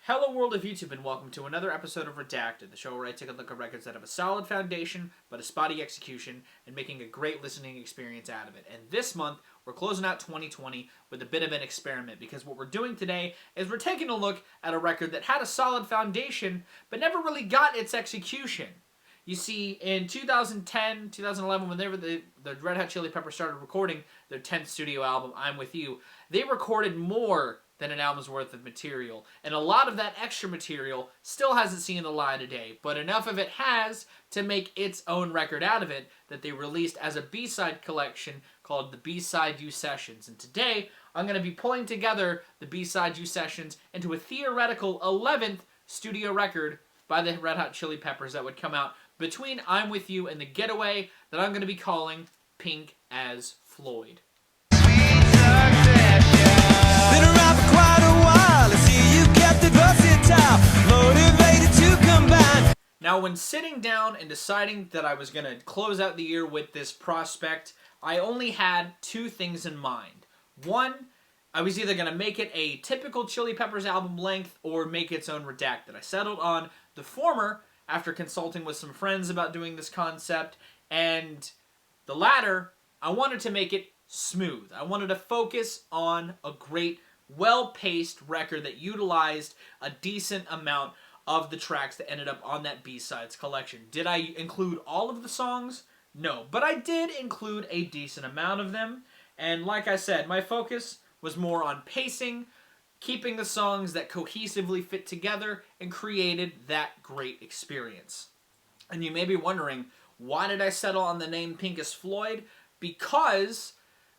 Hello world of YouTube and welcome to another episode of Redacted, the show where I take a look at records that have a solid foundation but a spotty execution and making a great listening experience out of it. And this month, we're closing out 2020 with a bit of an experiment because what we're doing today is we're taking a look at a record that had a solid foundation but never really got its execution. You see, in 2010, 2011, whenever the Red Hot Chili Peppers started recording their 10th studio album, I'm With You, they recorded more than an album's worth of material. And a lot of that extra material still hasn't seen the light of day, but enough of it has to make its own record out of it that they released as a B-side collection called the B-Side U Sessions. And today, I'm going to be pulling together the B-Side U Sessions into a theoretical 11th studio record by the Red Hot Chili Peppers that would come out between I'm With You and The Getaway that I'm going to be calling Pink as Floyd. Been around for quite a while. I see you kept the versatile, motivated to combine. Now, when sitting down and deciding that I was going to close out the year with this prospect, I only had two things in mind. One, I was either going to make it a typical Chili Peppers album length or make its own Redacted. I settled on the former after consulting with some friends about doing this concept, and the latter, I wanted to make it smooth. I wanted to focus on a great, well-paced record that utilized a decent amount of the tracks that ended up on that B-Sides collection. Did I include all of the songs? No, but I did include a decent amount of them, and like I said, my focus was more on pacing, keeping the songs that cohesively fit together and created that great experience. And you may be wondering, why did I settle on the name Pink as Floyd? Because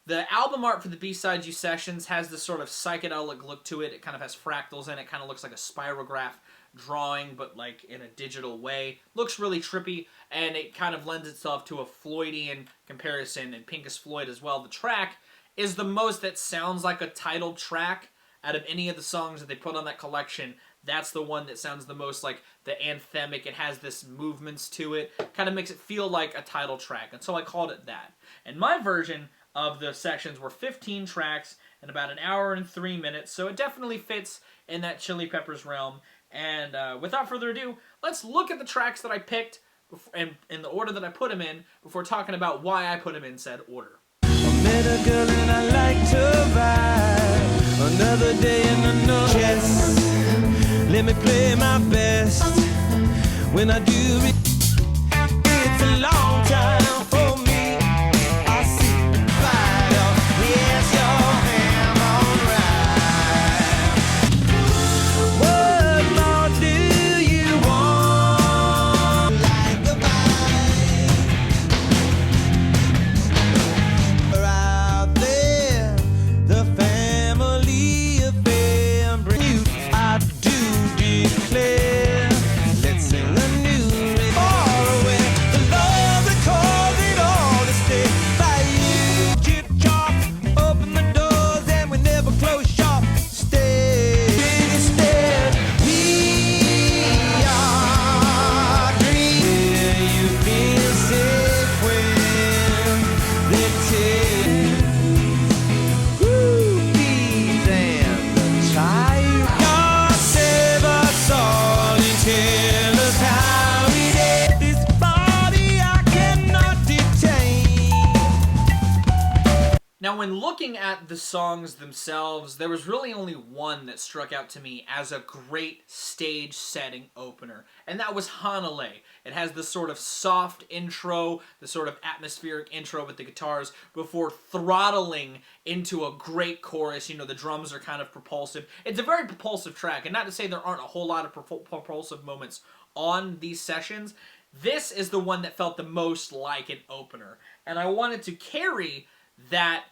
the album art for the B-Sides U Sessions has this sort of psychedelic look to it. It kind of has fractals in it. It kind of looks like a spirograph drawing, but like in a digital way. Looks really trippy, and it kind of lends itself to a Floydian comparison, and Pink as Floyd as well. The track is the most that sounds like a titled track out of any of the songs that they put on that collection. That's the one that sounds the most like the anthemic. It has this movements to it. Kind of makes it feel like a title track, and so I called it that. And my version of the sections were 15 tracks and about an hour and 3 minutes, so it definitely fits in that Chili Peppers realm. And without further ado, let's look at the tracks that I picked and in the order that I put them in before talking about why I put them in said order. I met a girl and I like to vibe. Another day in another chest. Let me play my best. When I do it, it's a long time for me. I see fire. Yes, your ham on right. What more do you want? Like a bite. Out there, the family affair. Bring you, I do declare. Let's sing a new far away. The love that calls it all to stay by you. Chip chop, open the doors and we never close shop. Stay instead. We are dreaming. You feel safe when they take rubies and the child. God save us all and tell us how it is. This body I cannot detain. Now, when looking at the songs themselves, there was really only one that struck out to me as a great stage setting opener, and that was Hanalei. It has this sort of soft intro, the sort of atmospheric intro with the guitars before throttling into a great chorus. You know, the drums are kind of propulsive. It's a very propulsive track, and not to say there aren't a whole lot of propulsive moments on these sessions. This is the one that felt the most like an opener, and I wanted to carry that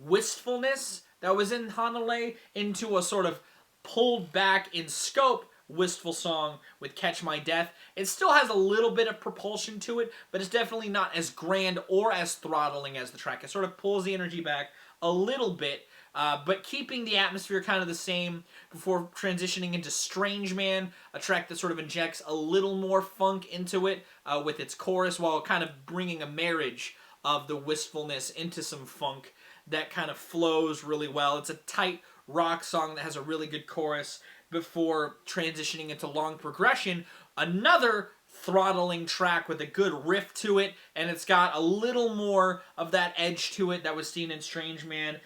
wistfulness that was in Hanalei into a sort of pulled back in scope wistful song with Catch My Death. It still has a little bit of propulsion to it, but it's definitely not as grand or as throttling as the track. It sort of pulls the energy back a little bit, but keeping the atmosphere kind of the same before transitioning into Strange Man, a track that sort of injects a little more funk into it with its chorus while kind of bringing a marriage of the wistfulness into some funk that kind of flows really well. It's a tight rock song that has a really good chorus before transitioning into long progression. Another throttling track with a good riff to it, and it's got a little more of that edge to it that was seen in Strange Man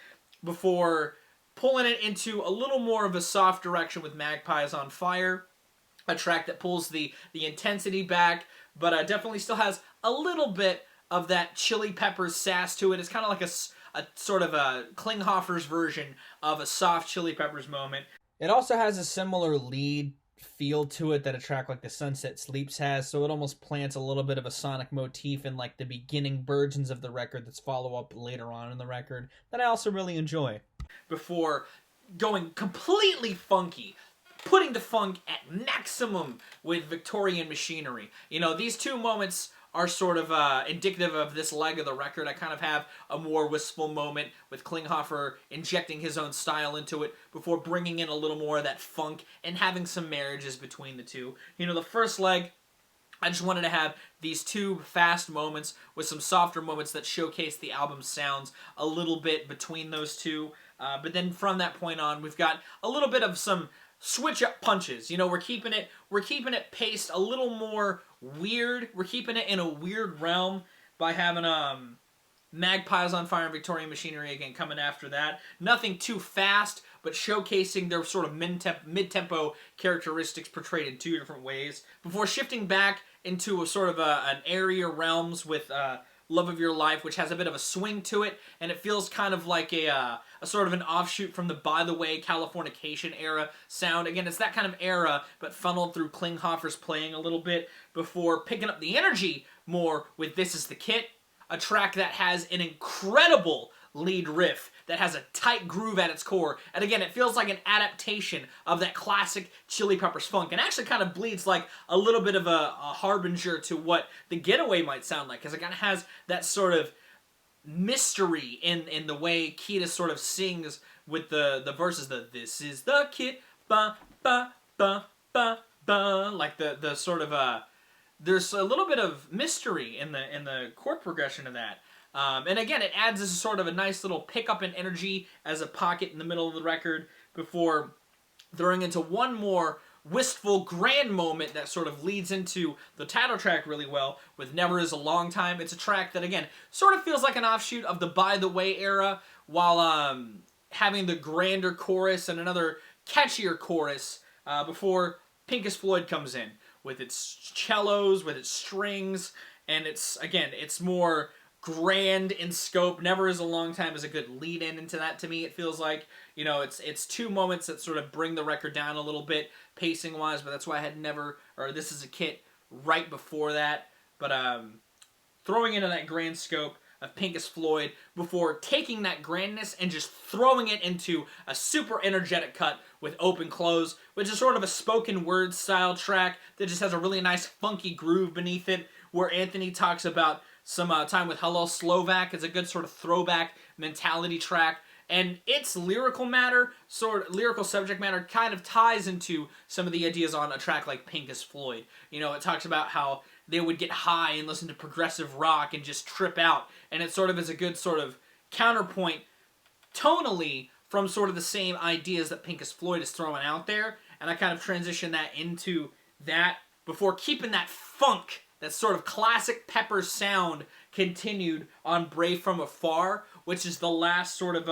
before pulling it into a little more of a soft direction with Magpies on Fire. A track that pulls the intensity back, but definitely still has a little bit of that Chili Peppers sass to it. It's kind of like a sort of a Klinghoffer's version of a soft Chili Peppers moment. It also has a similar lead feel to it that a track like The Sunset Sleeps has, so it almost plants a little bit of a sonic motif in like the beginning versions of the record that's follow up later on in the record that I also really enjoy. Before going completely funky, putting the funk at maximum with Victorian Machinery. You know, these two moments are sort of indicative of this leg of the record. I kind of have a more wistful moment with Klinghoffer injecting his own style into it before bringing in a little more of that funk and having some marriages between the two. You know, the first leg, I just wanted to have these two fast moments with some softer moments that showcase the album's sounds a little bit between those two. But then from that point on, we've got a little bit of some switch up punches. You know, we're keeping it paced a little more weird. We're keeping it in a weird realm by having Magpies on Fire and Victorian Machinery again coming after that. Nothing too fast, but showcasing their sort of mid-tempo characteristics portrayed in two different ways before shifting back into a sort of an airier realms with Love of Your Life, which has a bit of a swing to it, and it feels kind of like a sort of an offshoot from the By the Way Californication era sound. Again, it's that kind of era, but funneled through Klinghoffer's playing a little bit before picking up the energy more with This Is the Kitt, a track that has an incredible lead riff that has a tight groove at its core. And again, it feels like an adaptation of that classic Chili Peppers funk, and actually kind of bleeds like a little bit of a harbinger to what The Getaway might sound like, because it kind of has that sort of mystery in the way Kitt sort of sings with the verses, the This Is the Kitt, ba ba ba ba ba, like the sort of there's a little bit of mystery in the chord progression of that. And again, it adds this sort of a nice little pickup in energy as a pocket in the middle of the record before throwing into one more wistful, grand moment that sort of leads into the title track really well with Never Is a Long Time. It's a track that, again, sort of feels like an offshoot of the By the Way era while having the grander chorus and another catchier chorus before Pincus Floyd comes in with its cellos, with its strings, and it's more grand in scope. Never Is a Long Time is a good lead-in into that to me. It feels like, you know, it's two moments that sort of bring the record down a little bit pacing-wise, but that's why I had This Is a Kitt right before that. But throwing into that grand scope of Pincus Floyd before taking that grandness and just throwing it into a super energetic cut with Open Close, which is sort of a spoken word style track that just has a really nice funky groove beneath it, where Anthony talks about some time with Hello Slovak. It's a good sort of throwback mentality track, and its lyrical subject matter kind of ties into some of the ideas on a track like Pincus Floyd. You know, it talks about how they would get high and listen to progressive rock and just trip out, and it sort of is a good sort of counterpoint tonally from sort of the same ideas that Pincus Floyd is throwing out there, and I kind of transition that into that before keeping that funk, that sort of classic Peppers sound continued on Brave from Afar, which is the last sort of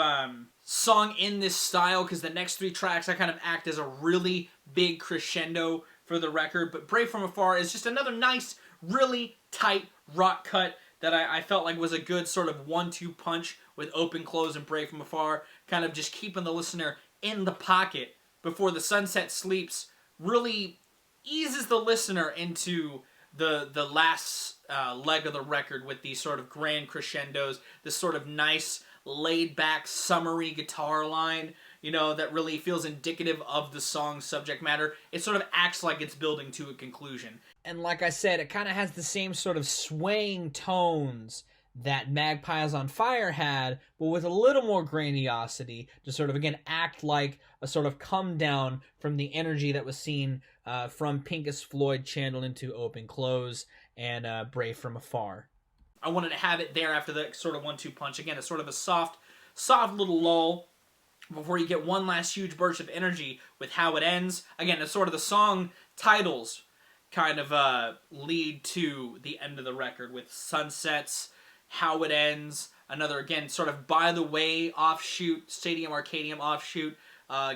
song in this style, because the next three tracks I kind of act as a really big crescendo for the record. But Brave from Afar is just another nice, really tight rock cut that I felt like was a good sort of 1-2 punch with Open Close and Brave from Afar, kind of just keeping the listener in the pocket before The Sunset Sleeps really eases the listener into the last leg of the record with these sort of grand crescendos, this sort of nice, laid-back, summery guitar line, you know, that really feels indicative of the song's subject matter. It sort of acts like it's building to a conclusion. And like I said, it kind of has the same sort of swaying tones that Magpies on Fire had, but with a little more grandiosity to sort of, again, act like a sort of come down from the energy that was seen from Pincus Floyd channeled into Open Close and Brave from Afar. I wanted to have it there after the sort of 1-2 punch. Again, it's sort of a soft little lull before you get one last huge burst of energy with how it ends. Again, it's sort of the song titles kind of lead to the end of the record with Sunsets, how it ends, another, again, sort of by the way offshoot, Stadium Arcadium offshoot,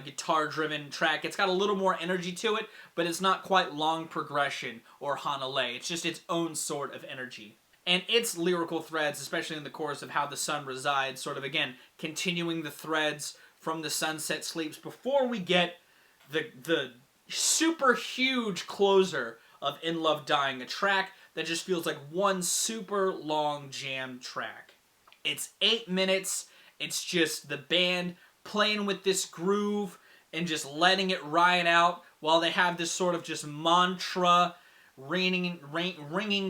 guitar-driven track. It's got a little more energy to it, but it's not quite long progression or Hanalei. It's just its own sort of energy. And its lyrical threads, especially in the chorus of How the Sun Resides, sort of, again, continuing the threads from the sunset sleeps before we get the super huge closer of In Love Dying, a track that just feels like one super long jam track. It's 8 minutes. It's just the band playing with this groove and just letting it ride out while they have this sort of just mantra ringing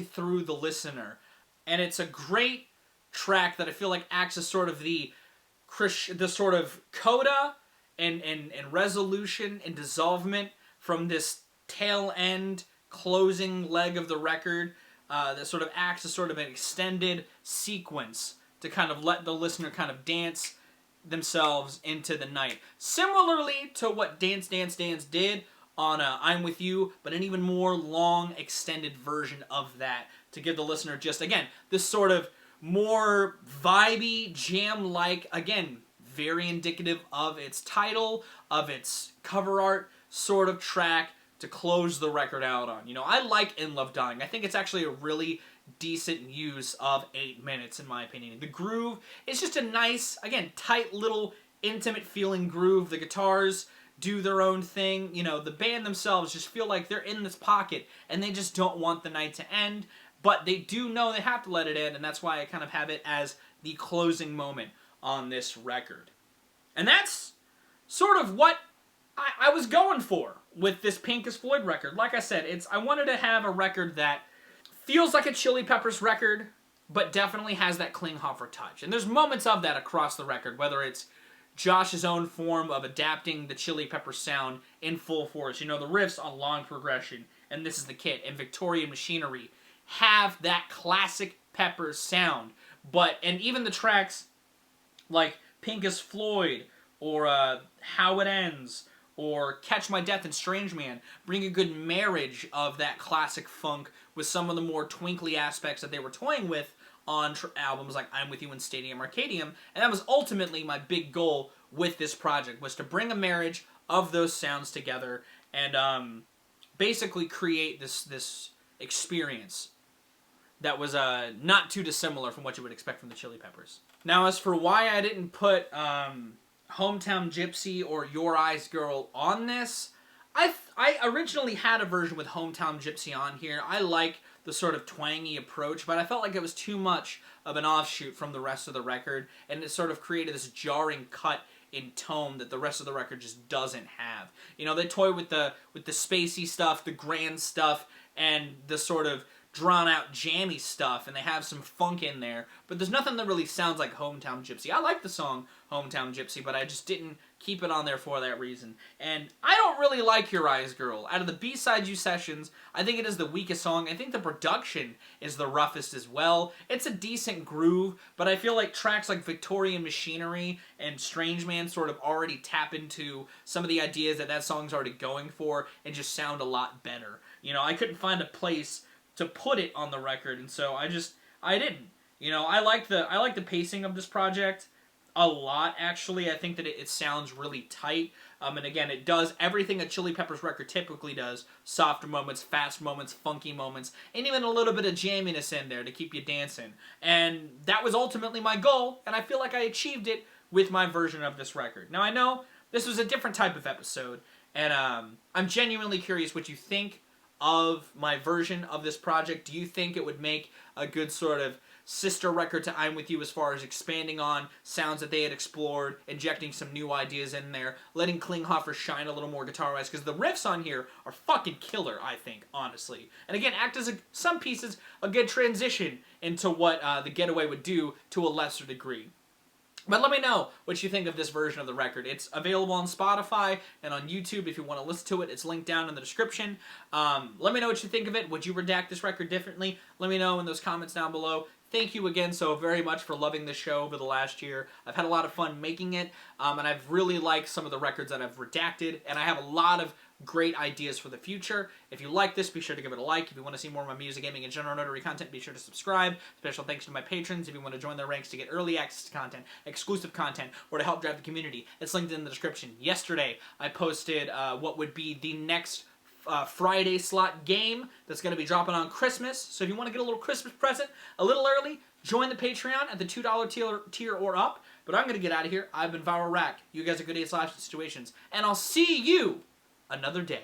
through the listener. And it's a great track that I feel like acts as sort of the sort of coda and resolution and dissolvement from this tail end closing leg of the record that sort of acts as sort of an extended sequence to kind of let the listener kind of dance themselves into the night. Similarly to what Dance Dance Dance did on I'm With You, but an even more long extended version of that to give the listener just, again, this sort of more vibey, jam-like, again, very indicative of its title, of its cover art sort of track to close the record out on. You know, I like In Love Dying. I think it's actually a really decent use of 8 minutes, in my opinion. The groove is just a nice, again, tight little intimate feeling groove. The guitars do their own thing. You know, the band themselves just feel like they're in this pocket and they just don't want the night to end, but they do know they have to let it end, and that's why I kind of have it as the closing moment on this record. And that's sort of what I was going for with this Pink is Floyd record. Like I said, I wanted to have a record that feels like a Chili Peppers record, but definitely has that Klinghoffer touch. And there's moments of that across the record, whether it's Josh's own form of adapting the Chili Peppers sound in full force. You know, the riffs on Long Progression, and This Is the Kitt, and Victorian Machinery have that classic Peppers sound. And even the tracks like Pink is Floyd, or How It Ends, or Catch My Death and Strange Man bring a good marriage of that classic funk with some of the more twinkly aspects that they were toying with on albums like I'm With You and Stadium Arcadium, and that was ultimately my big goal with this project, was to bring a marriage of those sounds together and basically create this experience that was not too dissimilar from what you would expect from the Chili Peppers. Now, as for why I didn't put Hometown Gypsy or Your Eyes Girl on this, I originally had a version with Hometown Gypsy on here. I like the sort of twangy approach, but I felt like it was too much of an offshoot from the rest of the record, and it sort of created this jarring cut in tone that the rest of the record just doesn't have. You know, they toy with the spacey stuff, the grand stuff, and the sort of drawn-out jammy stuff, and they have some funk in there, but there's nothing that really sounds like Hometown Gypsy. I like the song Hometown Gypsy, but I just didn't keep it on there for that reason. And I don't really like Your Eyes Girl. Out of the B-Side You sessions, I think it is the weakest song. I think the production is the roughest as well. It's a decent groove, but I feel like tracks like Victorian Machinery and Strange Man sort of already tap into some of the ideas that song's already going for and just sound a lot better. You know, I couldn't find a place to put it on the record, and so I didn't. You know, I like the pacing of this project a lot, actually. I think that it sounds really tight, and again, it does everything a Chili Peppers record typically does: softer moments, fast moments, funky moments, and even a little bit of jamminess in there to keep you dancing. And that was ultimately my goal, and I feel like I achieved it with my version of this record. Now, I know this was a different type of episode, and I'm genuinely curious what you think of my version of this project. Do you think it would make a good sort of sister record to I'm With You as far as expanding on sounds that they had explored, injecting some new ideas in there, letting Klinghoffer shine a little more guitar-wise, because the riffs on here are fucking killer, I think, honestly. And again, act as some pieces a good transition into what The Getaway would do to a lesser degree. But let me know what you think of this version of the record. It's available on Spotify and on YouTube if you want to listen to it. It's linked down in the description. Let me know what you think of it. Would you redact this record differently? Let me know in those comments down below. thank you again so very much for loving the show over the last year. I've had a lot of fun making it, and I've really liked some of the records that I've redacted, and I have a lot of great ideas for the future. If you like this, be sure to give it a like. If you want to see more of my music, gaming, and general notary content, be sure to subscribe. Special thanks to my patrons. If you want to join their ranks to get early access to content, exclusive content, or to help drive the community, it's linked in the description. Yesterday, I posted what would be the next Friday slot game that's going to be dropping on Christmas. So if you want to get a little Christmas present a little early, join the Patreon at the $2 tier or up. But I'm going to get out of here. I've been Viral Rack. You guys are good at life situations. And I'll see you another day.